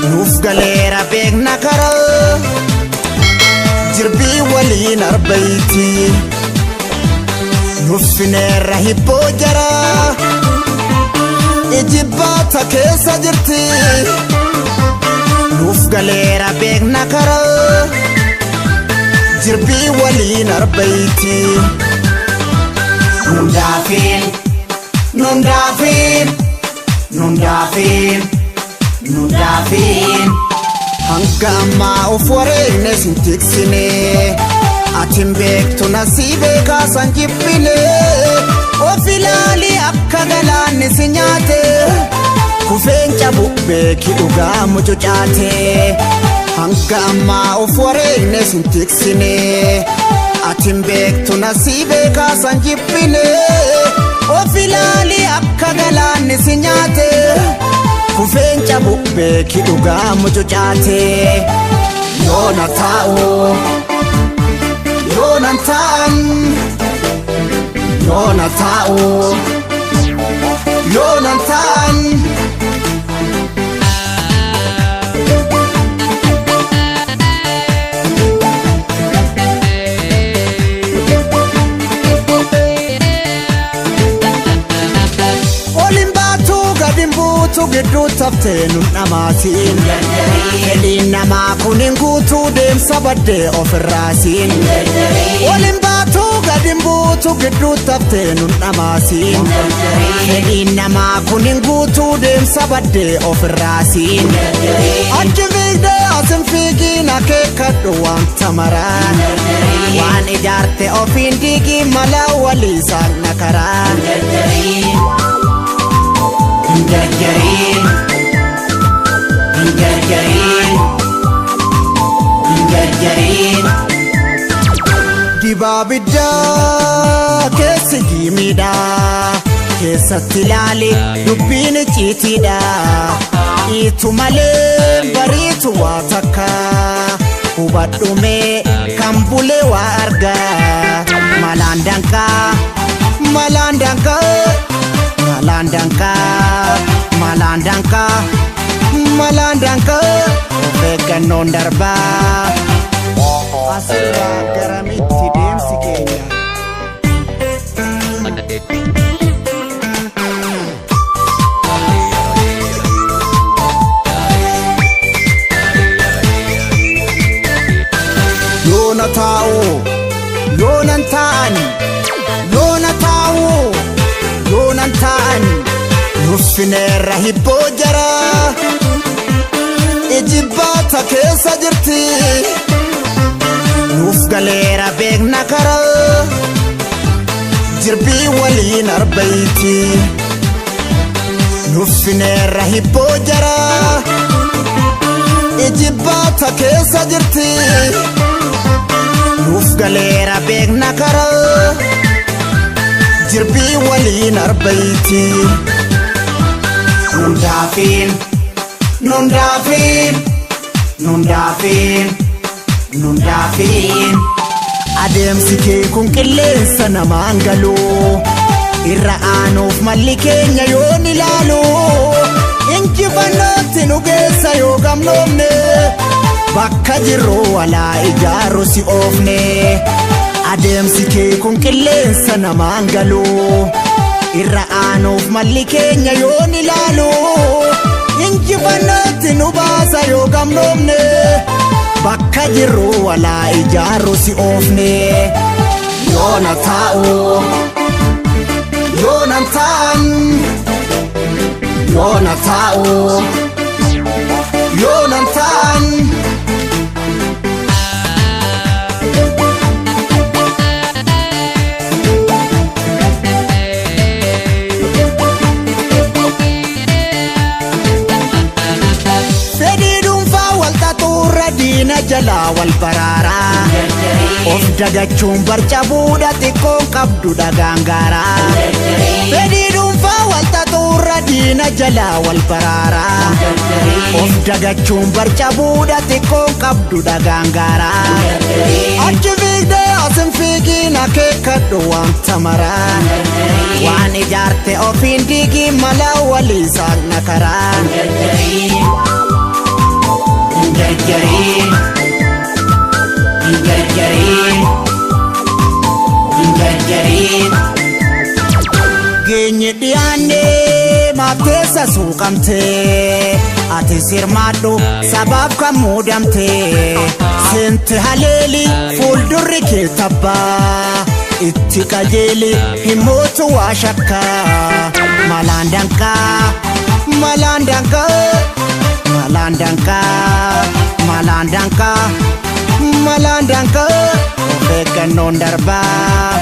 nuuf galeera beekna karaa jirbii waliin arbayti nuuf fineerra hibboo jaraa ijibbaata keessa jirti nuuf galeera beekna karaa jirbii waliin arbayti nundaafin nundaafin nundaafin nundaafin hanga ammaa of wareegne sin tiksine atin beektu nasiibee kaasan jibbine of ilaali akka galaanni si nyaate kufeen cabu beeki dhugaa mucucaate hanga ammaa of wareegne sin tiksine atin beektu nasiibee kaasan jibbine of ilaali akka galaanni si nyaate kufeen cabu beeki dhugaa mucucaate yoona taa'u yoonan ta'an yoona taa'u yoonan ta'an gidduu taftee nun dhamaatiin fedhiin namaa kun hin guutuu deemsa baddee ofirraasiin waliin baatuu gadin buutu gidduu taftee nun dhamaatiin fedhiin namaa kun hin guutuu deemsa baddee ofirraasiin achi fiigdee asin fiigiin akeekkadhu waan tamaraan waan ijaarte ofiin diigii mala walii saaqna karaan Injarjarin Injarjarin Injarjarin Dibaabidda keessi jiimidha keessatti ilaali dubbiin icciitidha iitu malee bariitu waa takka hubadhume kan bulee waa argaa malaan danqaa malaan danqaa Malandanka, Malandanka, Malandanka, Veganon darba. Asura garamiti demsi Kenya. Yonatao, Yonantan, Yonatao. Yoonan ta'an nuuf fineerra hibboo jaraa ijibbaata keessa jirti nuuf galeera beekna karaa jirbii waliin arbayti nuuf fineerra hibboo jaraa ijibbaata keessa jirti nuuf galeera beekna karaa jirbii waliin arbayti nundaafin nundaafin nundaafin nundaafin adeemsi kee kun qilleensa namaan galuu irra aanuuf malli keenya yoon ilaalu injifannootti nu geessa yoo gamnoomne bakka jirru walaa ijaaru si oofne adeemsi kee kun qilleensa namaan galuu irra aanuuf malli keenya yoon ilaalu injifannootti nu baasa yoo gamnoomne bakka jirru walaa ijaaru si oofne yoona taa'u yoonan ta'an yoona taa'u yoonan ta'an diina jalaa wal baraaraa of dagachuun barcabuudha xiqqoon qabdu dhagaangaaraa fedhii dhuunfaa wal xaxuurra diina jalaa wal baraaraa of dagachuun barcabuudha xiqqoon qabdu dhagaangaaraa achi fiigdee asin fiigiin akeekkadhu waan tamaraan waan ijaarte ofiin diigii mala walii saaqna karaan geenye dhiyaanne maafteessa suuqamte ati sirmaadhu sabaaf kan muudamte seente haleeli fuuldurri kee tabbaa itti qajeeli himootu waa shakka malaan danqaa malaan danqaa malaan danqaa malaan danqaa malaan danqaa of eeggannoon darbaa